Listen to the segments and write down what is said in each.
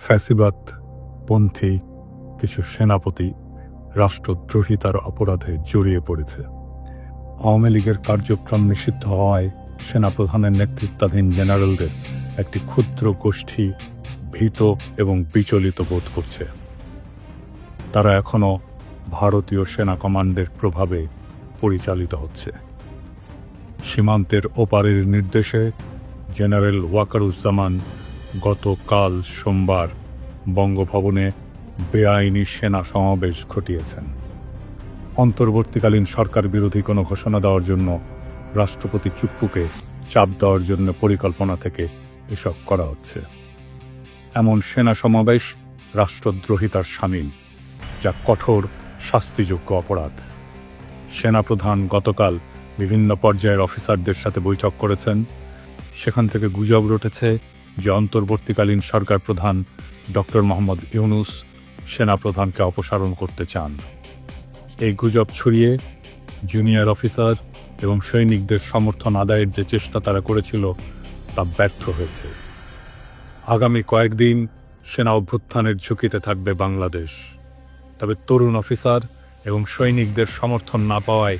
ফ্যাসিবাদ পন্থী কিছু সেনাপতি রাষ্ট্রদ্রোহিতার অপরাধে জড়িয়ে পড়েছে। আওয়ামী লীগের কার্যক্রম নিষিদ্ধ হওয়ায় সেনাপ্রধানের নেতৃত্বাধীন জেনারেলদের একটি ক্ষুদ্র গোষ্ঠী ভীত এবং বিচলিত বোধ করছে। তারা এখনও ভারতীয় সেনা কমান্ডের প্রভাবে পরিচালিত হচ্ছে। সীমান্তের ওপারের নির্দেশে জেনারেল ওয়াকারুজ্জামান গতকাল সোমবার বঙ্গভবনে বেআইনি সেনা সমাবেশ ঘটিয়েছেন। অন্তর্বর্তীকালীন সরকার বিরোধী কোনো ঘোষণা দেওয়ার জন্য রাষ্ট্রপতি চুপ্পুকে চাপ দেওয়ার জন্য পরিকল্পনা থেকে এসব করা হচ্ছে। এমন সেনা সমাবেশ রাষ্ট্রদ্রোহিতার শামিল, যা কঠোর শাস্তিযোগ্য অপরাধ। সেনাপ্রধান গতকাল বিভিন্ন পর্যায়ের অফিসারদের সাথে বৈঠক করেছেন। সেখান থেকে গুজব রটেছে যে অন্তর্বর্তীকালীন সরকার প্রধান ডক্টর মোহাম্মদ ইউনূস সেনাপ্রধানকে অপসারণ করতে চান। এই গুজব ছড়িয়ে জুনিয়র অফিসার এবং সৈনিকদের সমর্থন আদায়ের যে চেষ্টা তারা করেছিল তা ব্যর্থ হয়েছে। আগামী কয়েকদিন সেনা অভ্যুত্থানের ঝুঁকিতে থাকবে বাংলাদেশ। তবে তরুণ অফিসার এবং সৈনিকদের সমর্থন না পাওয়ায়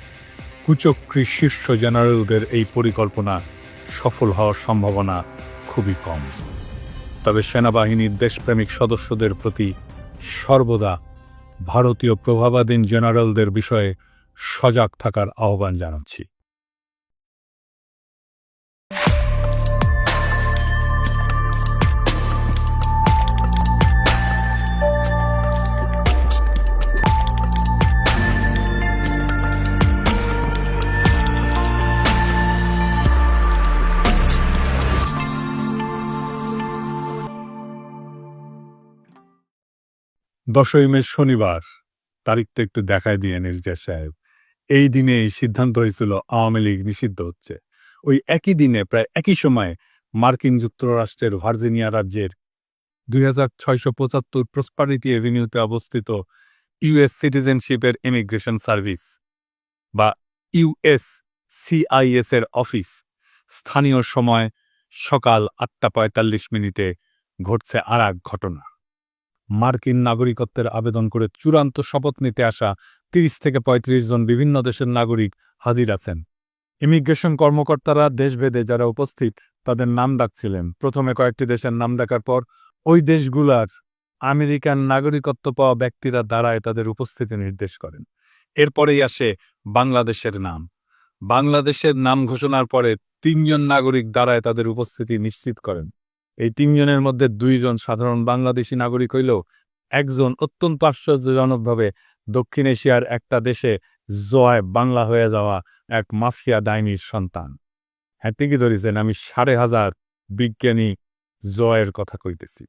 কুচক্রী শীর্ষ জেনারেলদের এই পরিকল্পনা সফল হওয়ার সম্ভাবনা খুবই কম। তবে সেনাবাহিনীর দেশপ্রেমিক সদস্যদের প্রতি সর্বদা ভারতীয় প্রভাবাধীন জেনারেলদের বিষয়ে সজাগ থাকার আহ্বান জানাচ্ছি। দশই মে শনিবার, তারিখটা একটু দেখায় দিয়ে নির্দেশ সাহেব। এই দিনে সিদ্ধান্ত হয়েছিল আওয়ামী লীগ নিষিদ্ধ হচ্ছে। ওই একই দিনে প্রায় একই সময়ে মার্কিন যুক্তরাষ্ট্রের ভার্জিনিয়া রাজ্যের 2675 প্রসপারিটি এভিনিউতে অবস্থিত ইউএস সিটিজেনশিপের ইমিগ্রেশন সার্ভিস বা USCIS এর অফিস স্থানীয় সময় সকাল 8:45 ঘটছে আর এক ঘটনা। মার্কিন নাগরিকত্বের আবেদন করে চূড়ান্ত শপথ নিতে আসা 30 থেকে 35 জন বিভিন্ন দেশের নাগরিক হাজির আছেন। ইমিগ্রেশন কর্মকর্তারা দেশভেদে যারা উপস্থিত তাদের নাম ডাকছিলেন। প্রথমে কয়েকটি দেশের নাম ডাকার পর ওই দেশগুলার আমেরিকান নাগরিকত্ব পাওয়া ব্যক্তিরা দাঁড়ায় তাদের উপস্থিতি নির্দেশ করেন। এরপরেই আসে বাংলাদেশের নাম। বাংলাদেশের নাম ঘোষণার পরে 3 জন নাগরিক দাঁড়ায় তাদের উপস্থিতি নিশ্চিত করেন। এই 3 জনের মধ্যে 2 জন সাধারণ বাংলাদেশি নাগরিক হইলেও একজন অত্যন্ত আশ্চর্যজনকভাবে দক্ষিণ এশিয়ার একটা দেশে জয় বাংলা হয়ে যাওয়া এক মাফিয়া ডাইনির সন্তান। হ্যাঁ, ঠিকই ধরেছেন, আমি 5,500 বিজ্ঞানী জয়ের কথা কইতেছি।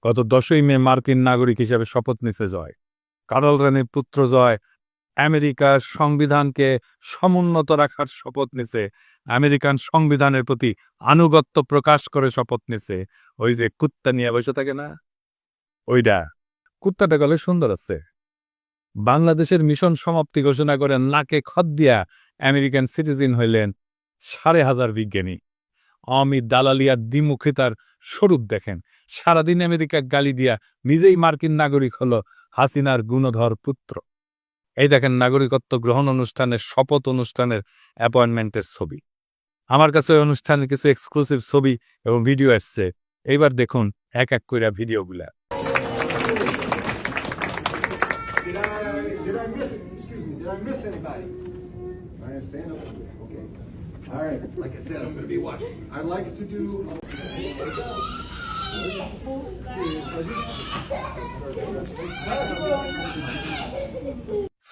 গত 10ই মে মার্কিন নাগরিক হিসেবে শপথ নিছে জয়। কারল রানীর পুত্র জয় আমেরিকার সংবিধানকে সমুন্নত রাখার শপথ নিছে, আমেরিকান সংবিধানের প্রতি আনুগত্য প্রকাশ করে শপথ নিছে। ওই যে কুত্তা নিয়ে বসে থাকে না, ওইটা কুত্তাটা গলে সুন্দর আছে। বাংলাদেশের মিশন সমাপ্তি ঘোষণা করে নাকে খত দিয়া আমেরিকান সিটিজেন হইলেন 5,500 বিজ্ঞানী। আওয়ামী দালালিয়ার দ্বিমুখিতার স্বরূপ দেখেন। সারাদিন আমেরিকা গালি দিয়া নিজেই মার্কিন নাগরিক হলো হাসিনার গুণধর পুত্র। এই দেখেন নাগরিকত্ব গ্রহণ অনুষ্ঠানের শপথ অনুষ্ঠানের অ্যাপয়েন্টমেন্টের ছবি। আমার কাছে ওই অনুষ্ঠানের কিছু এক্সক্লুসিভ ছবি এবং ভিডিও আসছে। এইবার দেখুন এক এক করে ভিডিওগুলা।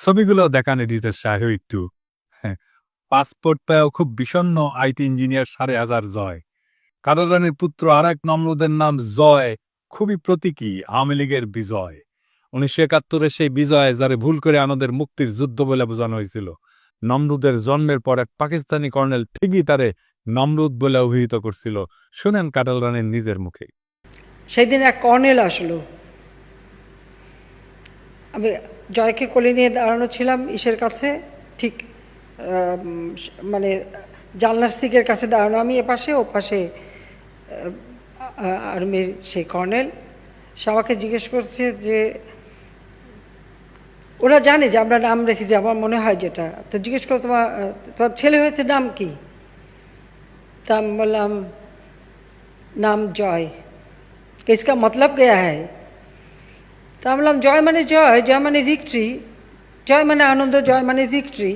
ছবিগুলো দেখান এডিটর সাহেব একটু। পাসপোর্ট পেয়েও খুব বিষণ্ণ আইটি ইঞ্জিনিয়ার 5,500 জয়। কারল রানীর পুত্র আর এক নমরুদের নাম জয় খুবই প্রতীকী আওয়ামী লীগের বিজয়। 1971 সেই বিজয় যারে ভুল করে আমাদের মুক্তির যুদ্ধ বলে বোঝানো হয়েছিল। নমরুদের জন্মের পর এক পাকিস্তানি কর্নেল ঠিকই তারে নমরুদ বলে অভিহিত করছিল। শোনেন কারল রানীর নিজের মুখে। সেদিন এক কর্নেল আসলো, আমি জয়কে কোলে নিয়ে দাঁড়ানো ছিলাম ইসের কাছে, ঠিক মানে জানলার সিকের কাছে দাঁড়ানো, আমি এপাশে ও পাশে আর্মির সেই কর্নেল সে আমাকে জিজ্ঞেস করছে যে ওরা জানে যে আমরা নাম রেখেছি, আমার মনে হয় যেটা, তো জিজ্ঞেস করো তোমার তোমার ছেলে হয়েছে নাম কি? তা আমি বললাম নাম জয়। इसका मतलब क्या है? তা আমি বললাম জয় মানে জয়, জয় মানে ভিক্টরি, জয় মানে আনন্দ, জয় মানে ভিক্টরি।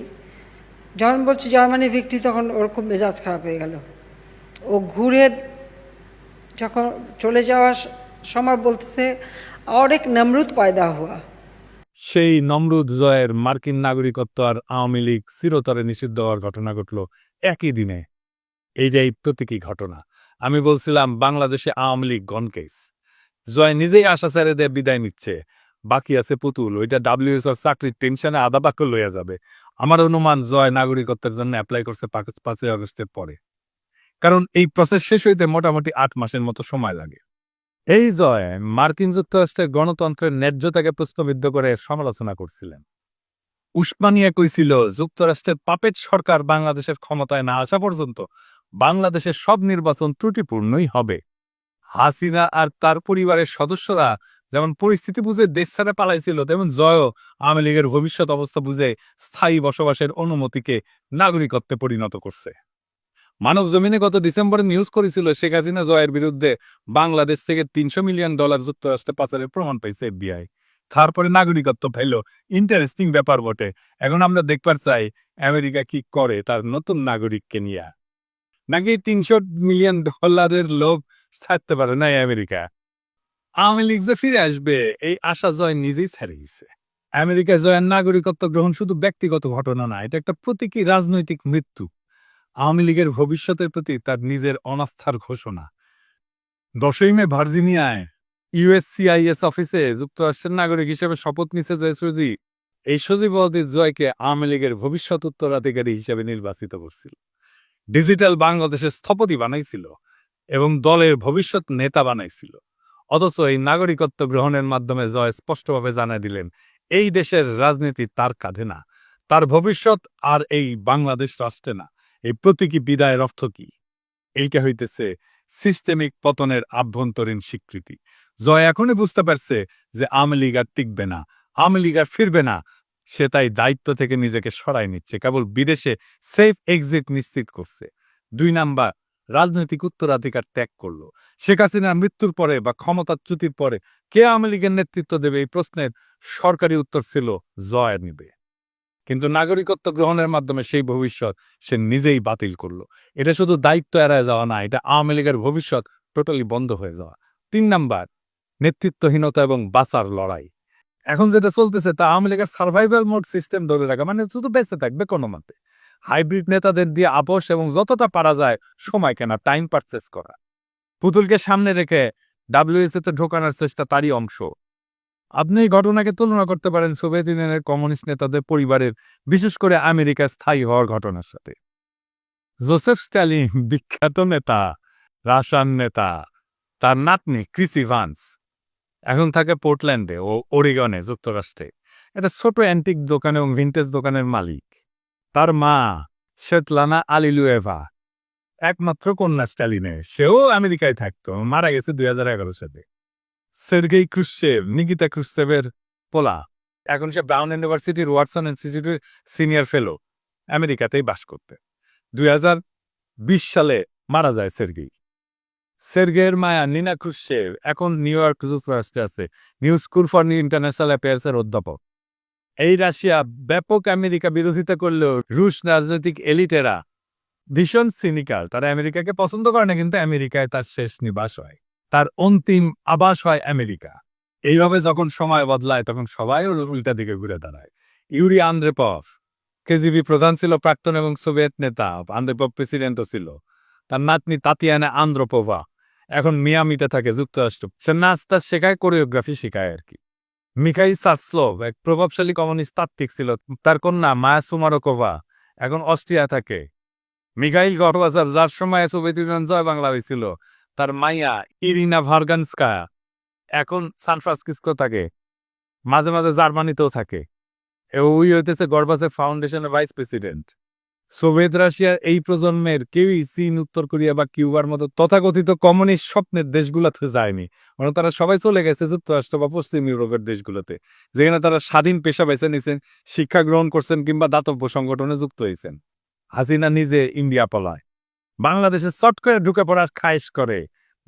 যখন বলছি জয় মানে ভিক্টরি তখন ওর খুব মেজাজ খারাপ হয়ে গেল। ও ঘুরে যখন চলে যাওয়ার সময় বলতেছে और एक नमरूद पैदा हुआ। সেই নমরুদ জয়ের মার্কিন নাগরিকত্ব আর আওয়ামী লীগ চিরতরে নিষিদ্ধ হওয়ার ঘটনা ঘটল একই দিনে। এইটাই প্রতীকী ঘটনা। আমি বলছিলাম বাংলাদেশে আওয়ামী লীগ গনকেস। জয় নিজেই আশা ছেড়ে দিয়ে বিদায় নিচ্ছে, বাকি আছে পুতুল। ওইটা ডাব্লিউএসওর চাকরির টেনশনে আধা বাক্য লইয়া যাবে। আমার অনুমান জয় নাগরিকত্বের জন্য অ্যাপ্লাই করছে 5ই আগস্টের পরে, কারণ এই প্রসেস শেষ হইতে মোটামুটি 8 মাসের মতো সময় লাগে। এই জয় মার্কিন যুক্তরাষ্ট্রের গণতন্ত্রের ন্যায্যতাকে প্রশ্নবিদ্ধ করে সমালোচনা করছিলেন। উসমানিয়া কইছিল যুক্তরাষ্ট্রের পাপেট সরকার বাংলাদেশের ক্ষমতায় না আসা পর্যন্ত বাংলাদেশের সব নির্বাচন ত্রুটিপূর্ণই হবে। হাসিনা আর তার পরিবারের সদস্যরা যেমন পরিস্থিতি বুঝে দেশ ছেড়ে পালাইছিল, তেমন জয়ও আওয়ামী লীগের ভবিষ্যৎ অবস্থা বুঝে স্থায়ী বসবাসের অনুমতিকে নাগরিকত্বে পরিণত করছে। মানব জমিনে গত ডিসেম্বরে নিউজ করেছিল শেখ হাসিনা জয়ের বিরুদ্ধে বাংলাদেশ থেকে $300 মিলিয়ন যুক্তরাষ্ট্রে পাচারের প্রমাণ পাইছে FBI। তারপরে নাগরিকত্ব পাইল। ইন্টারেস্টিং ব্যাপার বটে। এখন আমরা দেখবার চাই আমেরিকা কি করে তার নতুন নাগরিককে নিয়ে। নাকি $300 মিলিয়ন লোভ ছাড়তে পারে না আমেরিকা। আওয়ামী লীগ যে ফিরে আসবে এই আশা জয় নিজেই ছেড়ে গেছে। আমেরিকা জয়ের নাগরিকত্ব গ্রহণ শুধু ব্যক্তিগত ঘটনা না, এটা একটা প্রতীকী রাজনৈতিক মৃত্যু। আওয়ামী লীগের ভবিষ্যতের প্রতি তার নিজের অনাস্থার ঘোষণা। 10ই মে ভার্জিনিয়ায় USCIS অফিসে যুক্তরাষ্ট্রের নাগরিক হিসেবে শপথ নিছে জয় সজীব। এই সজীবওয়াদী জয়কে আওয়ামী লীগের ভবিষ্যৎ উত্তরাধিকারী হিসেবে নির্বাচিত করছিল, ডিজিটাল বাংলাদেশের স্থপতি বানাইছিল এবং দলের ভবিষ্যৎ নেতা বানাইছিল। অথচ এই নাগরিকত্ব গ্রহণের মাধ্যমে জয় স্পষ্টভাবে জানাই দিলেন এই দেশের রাজনীতি তার কাঁধে না, তার ভবিষ্যৎ আর এই বাংলাদেশ রাষ্ট্রে না। এই প্রতীকী বিদায়ের অর্থ কি? এইটা হইতেছে সিস্টেমিক পতনের আভ্যন্তরীণ স্বীকৃতি। জয় এখনই বুঝতে পারছে যে আওয়ামী লীগ আর টিকবে না, আওয়ামী লীগ আর ফিরবে না। সে তাই দায়িত্ব থেকে নিজেকে সরাই নিচ্ছে, কেবল বিদেশে সেফ এক্সিট নিশ্চিত করছে। 2 নাম্বার, রাজনৈতিক উত্তরাধিকার ত্যাগ করলো। শেখ হাসিনার মৃত্যুর পরে বা ক্ষমতাচ্যুতির পরে কে আওয়ামী লীগের নেতৃত্ব দেবে এই প্রশ্নের সরকারি উত্তর ছিল জয় নিবে। কিন্তু নাগরিকত্ব গ্রহণের মাধ্যমে সেই ভবিষ্যৎ সে নিজেই বাতিল করলো। এটা শুধু দায়িত্ব এড়ায় যাওয়া না, এটা আওয়ামী লীগের ভবিষ্যৎ টোটালি বন্ধ হয়ে যাওয়া। 3 নাম্বার, নেতৃত্বহীনতা এবং বাঁচার লড়াই। এখন যেটা চলতেছে তা আওয়ামী লীগের সার্ভাইভাল মোড সিস্টেম ধরে রাখা, মানে শুধু বেঁচে থাকবে কোনো মতে। হাইব্রিড নেতাদের দিয়ে আপোষ এবং যতটা পারা যায় সময় কেনা, টাইম পারচেস করা। পুতুলকে সামনে রেখে WSA-তে ঢোকানোর চেষ্টা তারই অংশ। আপনি এই ঘটনাকে তুলনা করতে পারেন সোভিয়েত ইউনিয়নের কমিউনিস্ট নেতাদের পরিবারের, বিশেষ করে আমেরিকায় স্থায়ী হওয়ার ঘটনার সাথে। জোসেফ স্ট্যালিন বিখ্যাত নেতা, রাশিয়ান নেতা, তার নাতনি ক্রিস ইভান্স এখন থাকে পোর্টল্যান্ডে ও ওরিগনে যুক্তরাষ্ট্রে। একটা ছোট অ্যান্টিক দোকান এবং ভিন্টেজ দোকানের মালিক। তার মা শেতলানা আলিলুয়েভা একমাত্র কন্যা স্ট্যালিনের, সেও আমেরিকায় থাকতো, মারা গেছে 2011 সালে। সের্গেই ক্রুশ্চেভ, নিকিতা ক্রুশ্চেভের পোলা, এখন সে ব্রাউন ইউনিভার্সিটির ওয়াটসন ইনস্টিটিউটের সিনিয়র ফেলো, আমেরিকাতেই বাস করতে। 2020 সালে মারা যায় সের্গেই। সের্গের মায়া নিনা ক্রুশ্চেভ এখন নিউ ইয়র্ক যুক্তরাষ্ট্রে আছে, নিউ স্কুল ফর ইন্টারন্যাশনাল অ্যাফেয়ার্সের অধ্যাপক। এই রাশিয়া ব্যাপক আমেরিকা বিরোধিতা করলেও রুশ রাজনৈতিক এলিটেরা ভীষণ সিনিক্যাল। তারা আমেরিকাকে পছন্দ করে না, কিন্তু আমেরিকায় তার শেষ নিবাস হয়, তার অন্তিম আবাস হয় আমেরিকা। এইভাবে যখন সময় বদলায় তখন সবাই ওর উল্টা দিকে ঘুরে দাঁড়ায়। ইউরি আন্দ্রেপভ KGB প্রধান ছিল, প্রাক্তন এবং সোভিয়েত নেতা। আন্দ্রেপভ প্রেসিডেন্টও ছিল। তার নাতনি তাতিয়ানা আন্দ্রোপোভা এখন মিয়ামিতে থাকে, যুক্তরাষ্ট্র। সে নাচটা শেখায়, কোরিওগ্রাফি শেখায় আর কি। মিখাইল সাসলোভ এক প্রভাবশালী কমিউনিস্ট তাত্ত্বিক ছিল। তার কন্যা মায়া সুমারোকোভা এখন অস্ট্রিয়া থাকে। মিখাইল গর্বাচার, যার সময় সোভিয়েত ইউনিয়ন জয় বাংলা হয়েছিল, তার মাইয়া ইরিনা ভার্গানস্কায়া এখন সান ফ্রান্সিসকো থাকে, মাঝে মাঝে জার্মানিতেও থাকে। ওই হইতেছে গর্বাচেভ ফাউন্ডেশনের ভাইস প্রেসিডেন্ট। সোভিয়েত রাশিয়ার এই প্রজন্মের কেউই চীন, উত্তর কোরিয়া বা কিউবার মতো তথাকথিত কমিউনিস্ট স্বপ্নের দেশগুলোতে যায়নি, বরং তারা সবাই চলে গেছে যুক্তরাষ্ট্র বা পশ্চিম ইউরোপের দেশগুলোতে, যেখানে তারা স্বাধীন পেশা বেছে নিছেন, শিক্ষা গ্রহণ করছেন কিংবা দাতব্য সংগঠনে যুক্ত হয়েছেন। হাসিনা নিজে ইন্ডিয়া পলায়, বাংলাদেশে চট করে ঢুকে পড়ার খায়েশ করে,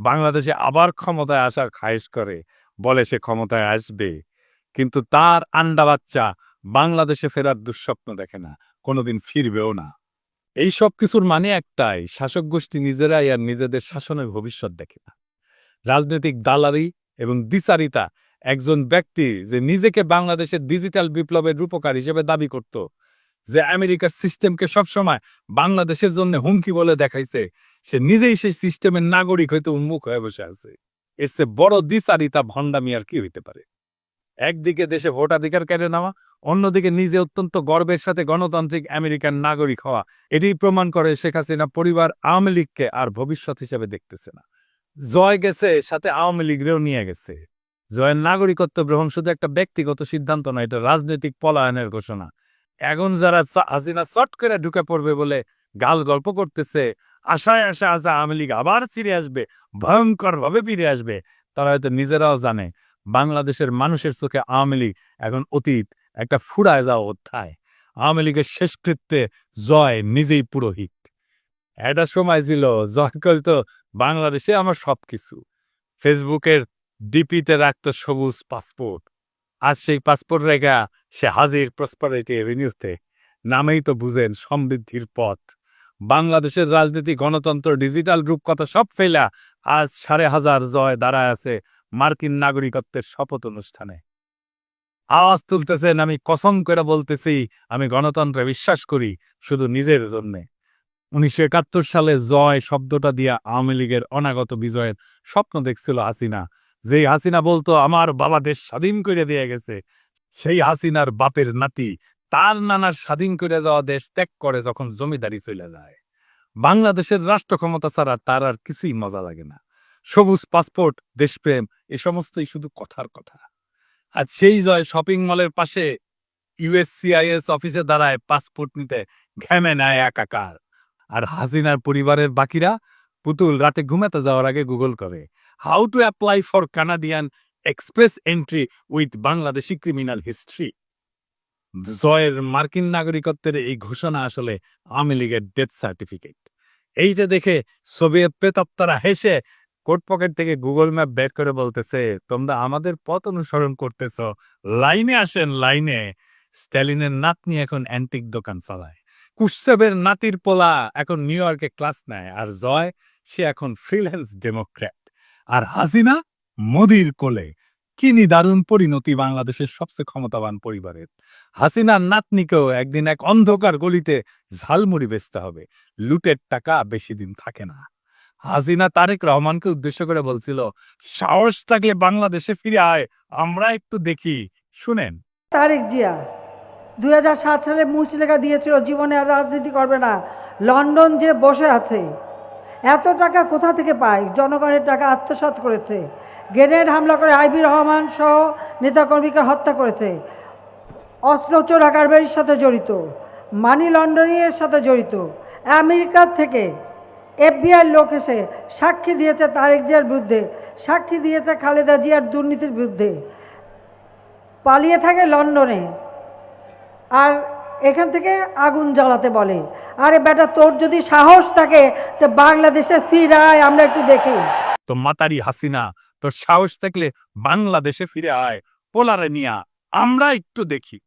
বাংলাদেশে আবার ক্ষমতায় আসার খায়েশ করে, বলে সে ক্ষমতায় আসবে, কিন্তু তার আন্ডা বাচ্চা বাংলাদেশে ফেরার দুঃস্বপ্ন দেখে না, কোনোদিন ফিরবেও না। এই সব কিছুর মানে একটাই, শাসক গোষ্ঠী নিজেরাই আর নিজেদের শাসনের ভবিষ্যৎ দেখে না। রাজনৈতিক দালালি এবং দ্বিচারিতা একজন ব্যক্তি যে নিজেকে বাংলাদেশের ডিজিটাল বিপ্লবের রূপকার হিসেবে দাবি করত, যে আমেরিকার সিস্টেমকে সবসময় বাংলাদেশের জন্য হুমকি বলে দেখাইছে, সে নিজেই সেই সিস্টেমের নাগরিক হইতে উন্মুখ হয়ে বসে আছে। এর চেয়ে বড় দ্বিচারিতা ভণ্ডামি আর কি হইতে পারে? একদিকে দেশে ভোটাধিকার কেড়ে নেওয়া, অন্যদিকে নিজে অত্যন্ত গর্বের সাথে গণতান্ত্রিক আমেরিকান নাগরিক হওয়া, এটি প্রমাণ করে শেখ হাসিনা পরিবার আওয়ামী লীগকে আর ভবিষ্যৎ হিসেবে দেখতেছে না। জয় গেছে, সাথে আওয়ামী লীগরেও নিয়ে গেছে। জয়ের নাগরিকত্ব গ্রহণ শুধু একটা ব্যক্তিগত সিদ্ধান্ত নয়, এটা রাজনৈতিক পলায়নের ঘোষণা। এখন যারা হাসিনা চট করে ঢুকে পড়বে বলে গাল গল্প করতেছে, আশায় আশা আছে আওয়ামী লীগ আবার ফিরে আসবে, ভয়ঙ্কর ভাবে ফিরে আসবে, তারা হয়তো নিজেরাও জানে বাংলাদেশের মানুষের চোখে আওয়ামী লীগ এখন অতীত, একটা ফুরায় যাওয়া অধ্যায়। আওয়ামী লীগের শেষকৃত্যে জয় নিজেই পুরোহিত। একটা সময় ছিল জয় করতো বাংলাদেশে আমার সবকিছু, ফেসবুকের ডিপিতে রাখতো সবুজ পাসপোর্ট। আজ সেই পাসপোর্ট রেখা সে হাজির প্রসপারিটি এভিনিউতে, নামেই তো বুঝেন সমৃদ্ধির পথ। বাংলাদেশের রাজনীতি, গণতন্ত্র, ডিজিটাল রূপকথা সব ফেলা আজ 5,500 জয় দাঁড়ায় আছে মার্কিন নাগরিকত্বের শপথ অনুষ্ঠানে। আওয়াজ তুলতেছেন, আমি কসম করে বলতেছি আমি গণতন্ত্রে বিশ্বাস করি, শুধু নিজের জন্যে। 1971 সালে জয় শব্দটা দিয়া আওয়ামী লীগের অনাগত বিজয়ের স্বপ্ন দেখছিল হাসিনা। যেই হাসিনা বলতো আমার বাবা দেশ স্বাধীন করে দিয়ে গেছে, সেই হাসিনার বাপের নাতি তার নানার স্বাধীন করে যাওয়া দেশ ত্যাগ করে যখন জমিদারি চলে যায়। বাংলাদেশের রাষ্ট্র ক্ষমতা ছাড়া তার আর কিছুই মজা লাগে না। সবুজ পাসপোর্ট, দেশপ্রেম, এ সমস্তই শুধু কথার কথা। আর সেই জয় শপিং মলের পাশে ইউএসসিআইএস অফিসে দাঁড়ায় পাসপোর্ট নিতে ঘেমে নেয় একাকার। আর হাসিনার পরিবারের বাকিরা পুতুল রাতে ঘুমাতে যাওয়ার আগে গুগল করে how to apply for Canadian express entry with Bangladeshi criminal history. জয়ের মার্কিন নাগরিকত্বের এই ঘোষণা আসলে আওয়ামী লীগের ডেথ সার্টিফিকেট। এইটা দেখে সোভিয়েত প্রেতাত্মারা হেসে কোট পকেট থেকে গুগল ম্যাপ বের করে বলতেছে, তোমরা আমাদের পথ অনুসরণ করতেছ, লাইনে আসেন লাইনে। স্ট্যালিনের নাতনি এখন অ্যান্টিক দোকান চালায়, কুশ্চেবের নাতির পোলা এখন নিউ ইয়র্কে ক্লাস নেয়, আর জয় সে এখন ফ্রিল্যান্স ডেমোক্র্যাট, আর হাসিনা মোদির কোলে। কি দারুণ পরিণতি বাংলাদেশের সবচেয়ে ক্ষমতাবান পরিবারের। হাসিনার নাতনিকেও একদিন এক অন্ধকার গলিতে ঝালমুড়ি বেচতে হবে, লুটের টাকা বেশি দিন থাকে না। হাসিনা তারেক রহমানকে উদ্দেশ্য করে বলছিল, সাহস থাকলে বাংলাদেশে ফিরে আয়, আমরা একটু দেখি। শুনেন। তারেক জিয়া 2007 সালে মুচলেখা দিয়েছিল জীবনে আর রাজনীতি করবে না। লন্ডন যে বসে আছে, এত টাকা কোথা থেকে পায়? জনগণের টাকা আত্মসাৎ করেছে, গ্রেনেড হামলা করে আইবি রহমান সহ নেতাকর্মীকে হত্যা করেছে, অস্ত্র চোরা কারবারির সাথে জড়িত, মানি লন্ডারিংয়ের সাথে জড়িত। আমেরিকার থেকে এফবিআই লোক এসে সাক্ষী দিয়েছে তারেক জিয়ার বিরুদ্ধে, সাক্ষী দিয়েছে খালেদা জিয়ার দুর্নীতির বিরুদ্ধে। পালিয়ে থাকে লন্ডনে, আর এখান থেকে আগুন জ্বালাতে বলে। আরে বেটা, তোর যদি সাহস থাকে তো বাংলাদেশে ফিরে আয়, আমরা একটু দেখি। তো মাতারি হাসিনা, তোর সাহস থাকলে বাংলাদেশে ফিরে আয়, পোলারে নিয়া আমরা একটু দেখি।